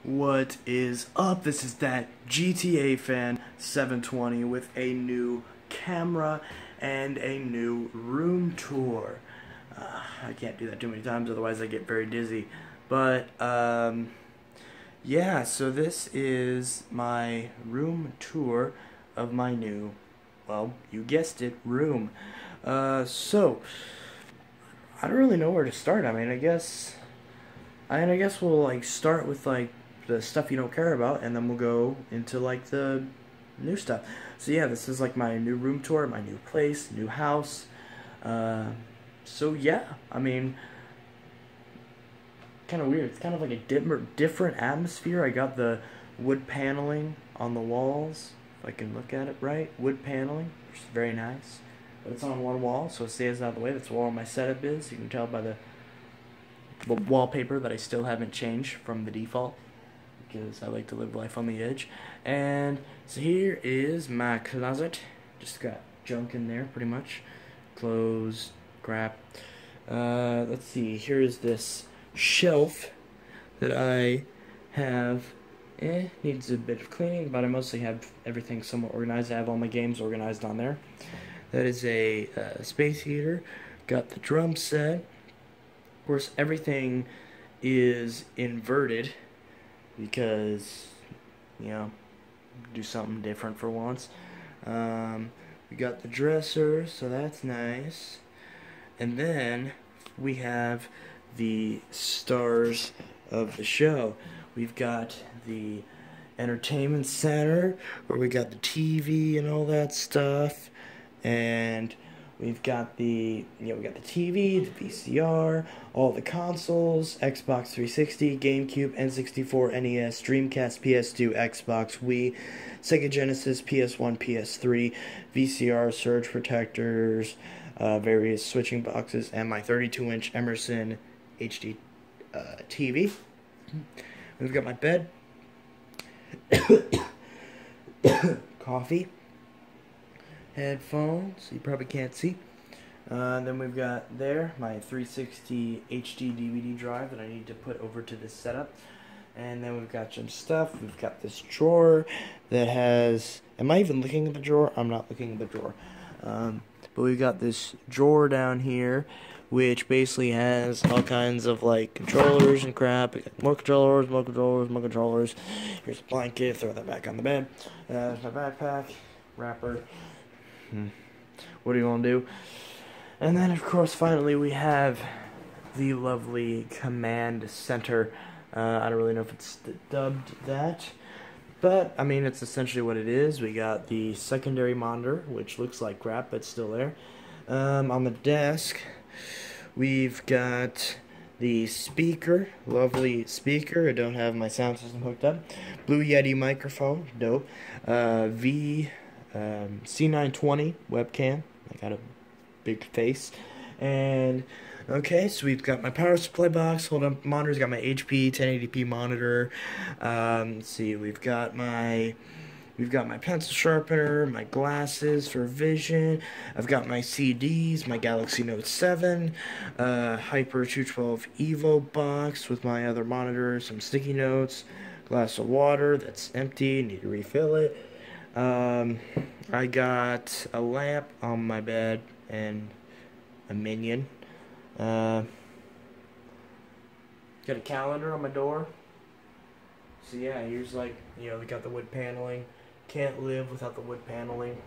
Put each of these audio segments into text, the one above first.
What is up? This is that GTA Fan 720 with a new camera and a new room tour. I can't do that too many times, otherwise I get very dizzy. But, yeah, so this is my room tour of my new, well, you guessed it, room. So, I don't really know where to start. I guess we'll, start with, the stuff you don't care about, and then we'll go into the new stuff. So yeah, this is my new room tour, my new place, new house. So yeah, kind of weird. It's kind of like a different atmosphere. I got the wood paneling on the walls, if I can look at it right. Wood paneling, which is very nice. But it's on one wall, so it stays out of the way. That's where all my setup is. You can tell by the wallpaper that I still haven't changed from the default, because I like to live life on the edge. And so here is my closet. Just got junk in there, pretty much. Clothes, crap. Let's see, here's this shelf that I have. Needs a bit of cleaning, but I mostly have everything somewhat organized. I have all my games organized on there. That is a space heater. Got the drum set. Of course, everything is inverted, because, do something different for once. We got the dresser, so that's nice. And then we have the stars of the show. We've got the entertainment center, where we got the TV and all that stuff. And we've got the TV, the VCR, all the consoles, Xbox 360, GameCube, N64, NES, Dreamcast, PS2, Xbox, Wii, Sega Genesis, PS1, PS3, VCR, surge protectors, various switching boxes, and my 32-inch Emerson HD TV. We've got my bed, coffee, headphones, you probably can't see. Then we've got there my 360 HD DVD drive that I need to put over to this setup. And then we've got some stuff. We've got this drawer that has... Am I even looking at the drawer? I'm not looking at the drawer. But we've got this drawer down here, which basically has all kinds of controllers and crap. We got more controllers, more controllers, more controllers. Here's a blanket. Throw that back on the bed. There's my backpack, wrapper. What do you want to do? And then, of course, finally we have the lovely command center. I don't really know if it's dubbed that, but it's essentially what it is. We got the secondary monitor, which looks like crap, but still there. On the desk, we've got the speaker, lovely speaker. I don't have my sound system hooked up. Blue Yeti microphone, dope. C920 webcam. I got a big face. And okay, so we've got my power supply box, hold up monitors, got my HP 1080p monitor. Let's see, we've got my pencil sharpener, my glasses for vision. I've got my CDs, my Galaxy Note 7, Hyper 212 Evo box with my other monitor, some sticky notes, glass of water that's empty, need to refill it. I got a lamp on my bed and a minion. Got a calendar on my door. So yeah, here's we got the wood paneling. Can't live without the wood paneling.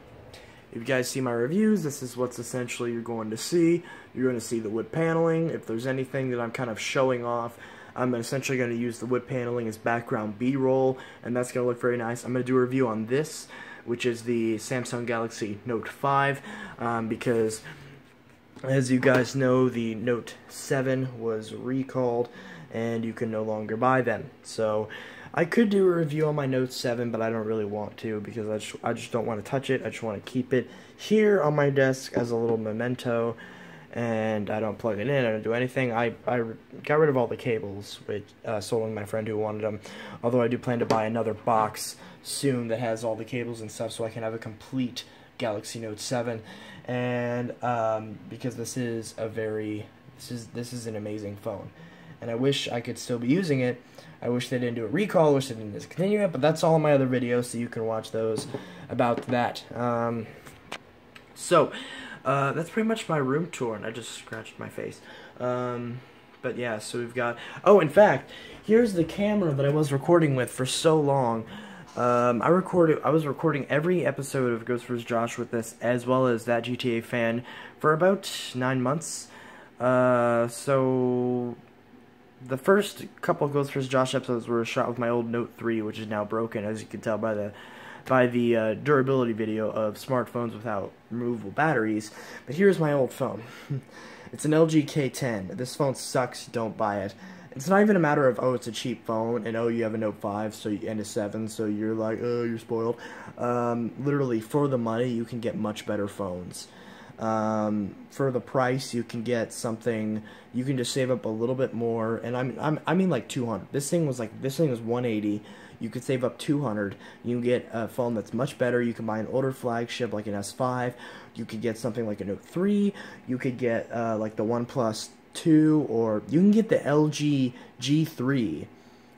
If you guys see my reviews, this is what's essentially you're going to see. You're going to see the wood paneling. If there's anything that I'm kind of showing off, I'm essentially going to use the wood paneling as background B-roll, and that's going to look very nice. I'm going to do a review on this, which is the Samsung Galaxy Note 5, because, as you guys know, the Note 7 was recalled, and you can no longer buy them. So, I could do a review on my Note 7, but I don't really want to, because I just don't want to touch it. I just want to keep it here on my desk as a little memento. And I don't plug it in, I don't do anything. I got rid of all the cables, which sold to my friend who wanted them. Although I do plan to buy another box soon that has all the cables and stuff, so I can have a complete Galaxy Note 7. And because this is an amazing phone. and I wish I could still be using it. I wish they didn't do a recall, I wish they didn't discontinue it, but that's all my other videos, so you can watch those about that. That's pretty much my room tour, and I just scratched my face. But yeah, so we've got... Oh, in fact, here's the camera that I was recording with for so long. I was recording every episode of Ghost vs. Josh with this, as well as That GTA Fan, for about 9 months. So the first couple of Ghost vs. Josh episodes were shot with my old Note 3, which is now broken, as you can tell by the durability video of smartphones without removable batteries. But here's my old phone. It's an LG K10. This phone sucks. Don't buy it. It's not even a matter of, oh, it's a cheap phone, and oh, you have a Note 5 and a 7, so you're like, oh, you're spoiled. Literally, for the money, you can get much better phones. For the price, you can get something, you can just save up a little bit more, and I mean like 200. This thing was 180. You could save up 200. You can get a phone that's much better. You can buy an older flagship like an S5. You could get something like a Note 3. You could get like the OnePlus 2, or you can get the LG G3,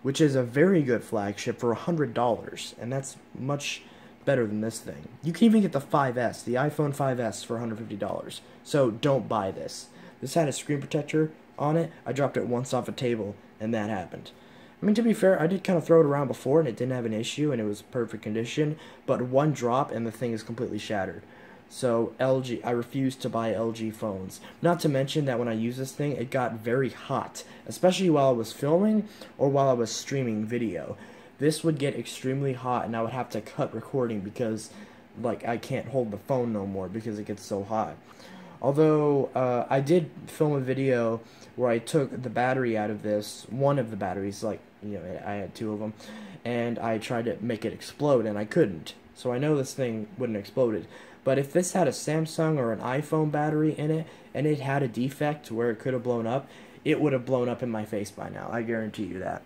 which is a very good flagship for $100, and that's much better than this thing. You can even get the 5S, the iPhone 5S, for $150. So don't buy this. This had a screen protector on it. I dropped it once off a table, and that happened. I mean, to be fair, I did kind of throw it around before, and it didn't have an issue, and it was perfect condition, but one drop, and the thing is completely shattered. So, LG, I refuse to buy LG phones. Not to mention that when I use this thing, it got very hot, especially while I was filming, or while I was streaming video. This would get extremely hot, and I would have to cut recording because, like, I can't hold the phone no more because it gets so hot. Although, I did film a video where I took the battery out of this, one of the batteries, like, you know, I had 2 of them, and I tried to make it explode, and I couldn't. So I know this thing wouldn't have exploded. But if this had a Samsung or an iPhone battery in it, and it had a defect where it could have blown up, it would have blown up in my face by now. I guarantee you that.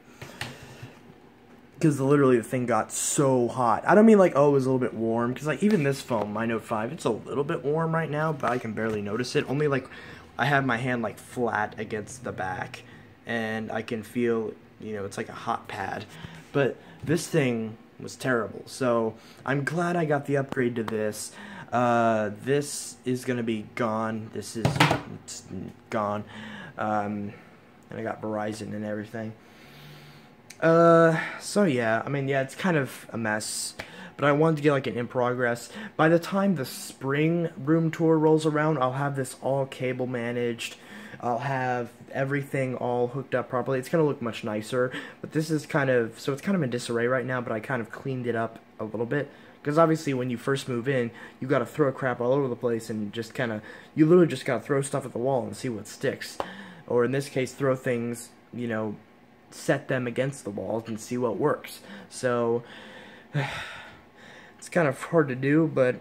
Because literally the thing got so hot. I don't mean like, oh, it was a little bit warm. Because like even this phone, my Note 5, it's a little bit warm right now, but I can barely notice it. Only like I have my hand like flat against the back, and I can feel, you know, it's like a hot pad. But this thing was terrible. So I'm glad I got the upgrade to this. This is gonna be gone. It's gone. And I got Verizon and everything. So yeah, I mean, yeah, it's kind of a mess, but I wanted to get like an in progress. By the time the spring room tour rolls around, I'll have this all cable managed. I'll have everything all hooked up properly. It's gonna look much nicer, but this is kind of, so it's kind of in disarray right now, but I kind of cleaned it up a little bit. Because obviously when you first move in, you gotta throw crap all over the place and just kinda, you literally just gotta throw stuff at the wall and see what sticks. Or in this case, throw things, you know, set them against the walls and see what works. So, it's kind of hard to do, but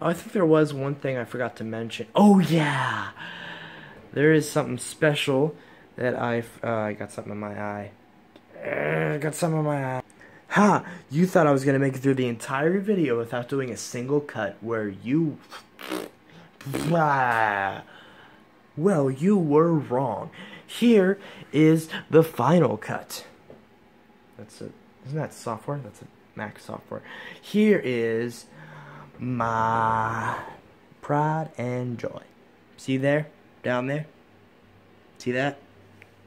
oh, I think there was one thing I forgot to mention. Oh yeah! There is something special that I got something in my eye. I got something in my eye. Ha! You thought I was going to make it through the entire video without doing a single cut where you... Well, you were wrong. Here is the final cut. That's a... Isn't that software? That's a Mac software. Here is my pride and joy. See there? Down there? See that?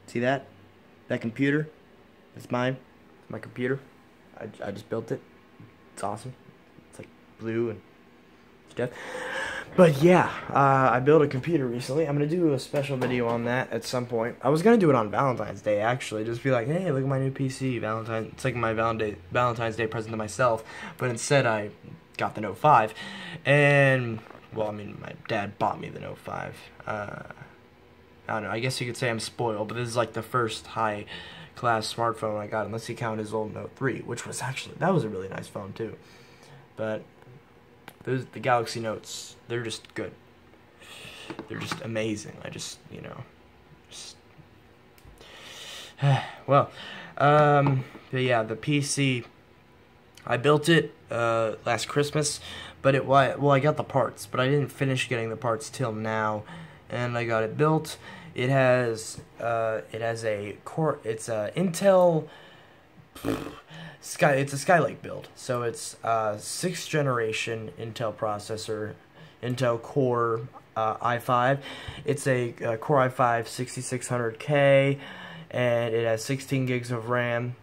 See that? That computer? That's mine. It's my computer. I just built it. It's awesome. It's like blue and stuff. But yeah, I built a computer recently. I'm going to do a special video on that at some point. I was going to do it on Valentine's Day, actually. Just be like, hey, look at my new PC. It's like my Valentine's Day present to myself. But instead, I got the Note 5. And, well, I mean, my dad bought me the Note 5. I don't know. I guess you could say I'm spoiled. But this is like the first high-class smartphone I got, unless you count his old Note 3, which was actually, that was a really nice phone too. But the Galaxy Notes, they're just good. They're just amazing. I just, you know, just well, but yeah, the PC, I built it last Christmas, but well, I got the parts, but I didn't finish getting the parts till now, and I got it built. It has a core. It's a Intel It's a Skylake build. So it's 6th generation Intel processor, Intel Core i5. It's a Core i5 6600K, and it has 16 gigs of RAM.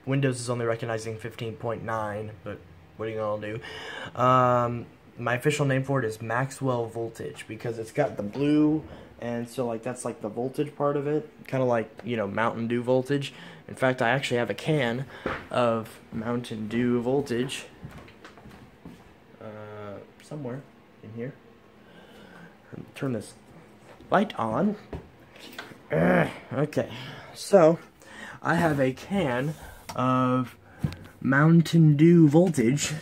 Windows is only recognizing 15.9, but what are you gonna do? My official name for it is Maxwell Voltage, because it's got the blue, and so like that's like the voltage part of it, kind of like, you know, Mountain Dew voltage. In fact, I actually have a can of Mountain Dew voltage somewhere in here. Turn this light on. Okay, so I have a can of Mountain Dew voltage,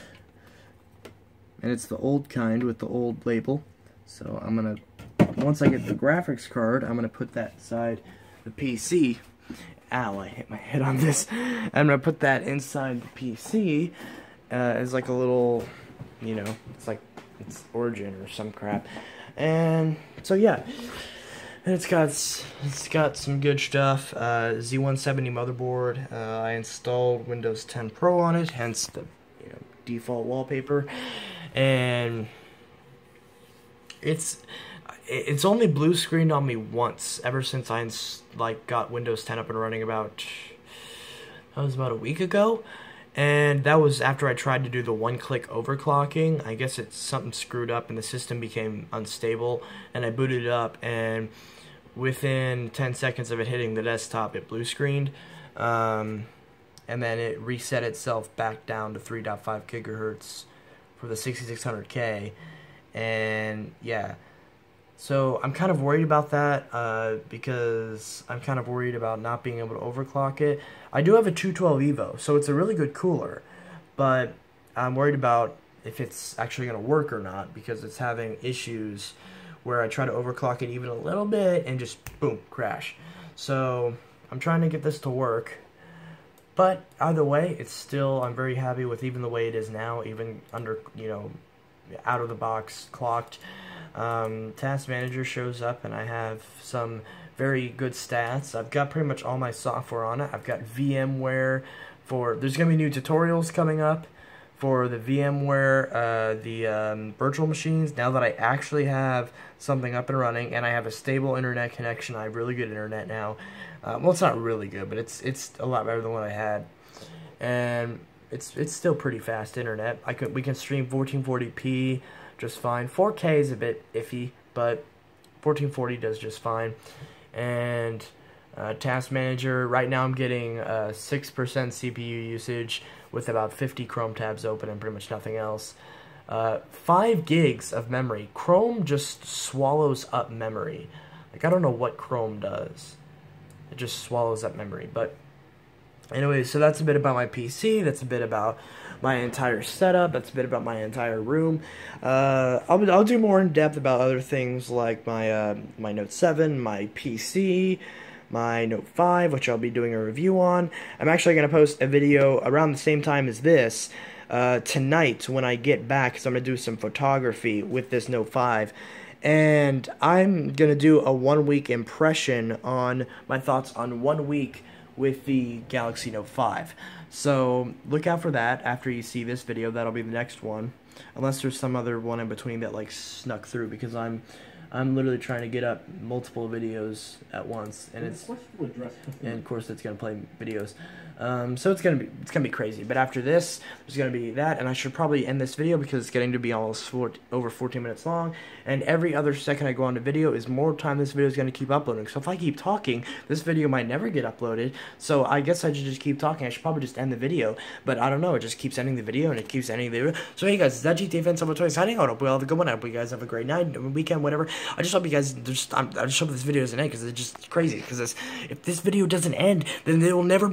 and it's the old kind with the old label. So I'm gonna, once I get the graphics card, I'm gonna put that inside the PC. Ow, I hit my head on this. I'm gonna put that inside the PC as like a little, you know, it's Origin or some crap. And so yeah, and it's got some good stuff. Z170 motherboard. I installed Windows 10 Pro on it, hence the default wallpaper. And it's only blue screened on me once ever since I got Windows 10 up and running about a week ago, and that was after I tried to do the one-click overclocking. I guess it's something screwed up and the system became unstable, and I booted it up, and within 10 seconds of it hitting the desktop, it blue screened, and then it reset itself back down to 3.5 gigahertz for the 6600K, and yeah. So I'm kind of worried about that because I'm kind of worried about not being able to overclock it. I do have a 212 Evo, so it's a really good cooler, but I'm worried about if it's actually going to work or not, because it's having issues where I try to overclock it even a little bit and just boom, crash. So I'm trying to get this to work, but either way, it's still, I'm very happy with even the way it is now, even under, you know, out of the box clocked. Task Manager shows up, and I have some very good stats. I've got pretty much all my software on it. I've got VMware there's going to be new tutorials coming up for the VMware, the virtual machines, now that I actually have something up and running, and I have a stable internet connection. I have really good internet now. Well, it's not really good, but it's a lot better than what I had. And it's still pretty fast internet. We can stream 1440p just fine. 4K is a bit iffy, but 1440 does just fine. And Task Manager, right now I'm getting 6% CPU usage with about 50 Chrome tabs open and pretty much nothing else. 5 gigs of memory. Chrome just swallows up memory. Like, I don't know what Chrome does. It just swallows up memory. But anyway, so that's a bit about my PC. That's a bit about my entire setup. That's a bit about my entire room. I'll do more in depth about other things like my my Note 7, my PC, my Note 5, which I'll be doing a review on. I'm actually going to post a video around the same time as this tonight when I get back, because I'm going to do some photography with this Note 5. And I'm going to do a 1-week impression on my thoughts on 1 week with the Galaxy Note 5. So look out for that after you see this video. That'll be the next one, unless there's some other one in between that like snuck through, because I'm literally trying to get up multiple videos at once, and of course it's gonna play videos. So it's gonna be crazy. But after this, there's gonna be that, and I should probably end this video because it's getting to be almost over 14 minutes long. And every other second I go on to video is more time this video is gonna keep uploading. So if I keep talking, this video might never get uploaded. So I guess I should just keep talking. I should probably just end the video, but I don't know. It just keeps ending the video, and it keeps ending the video. So hey guys, it's ThatGTAFan720 signing out. Hope you all have a good one. I hope you guys have a great night, weekend, whatever. I just hope you guys I just hope this video doesn't end, because it's just crazy. Because if this video doesn't end, then there will never be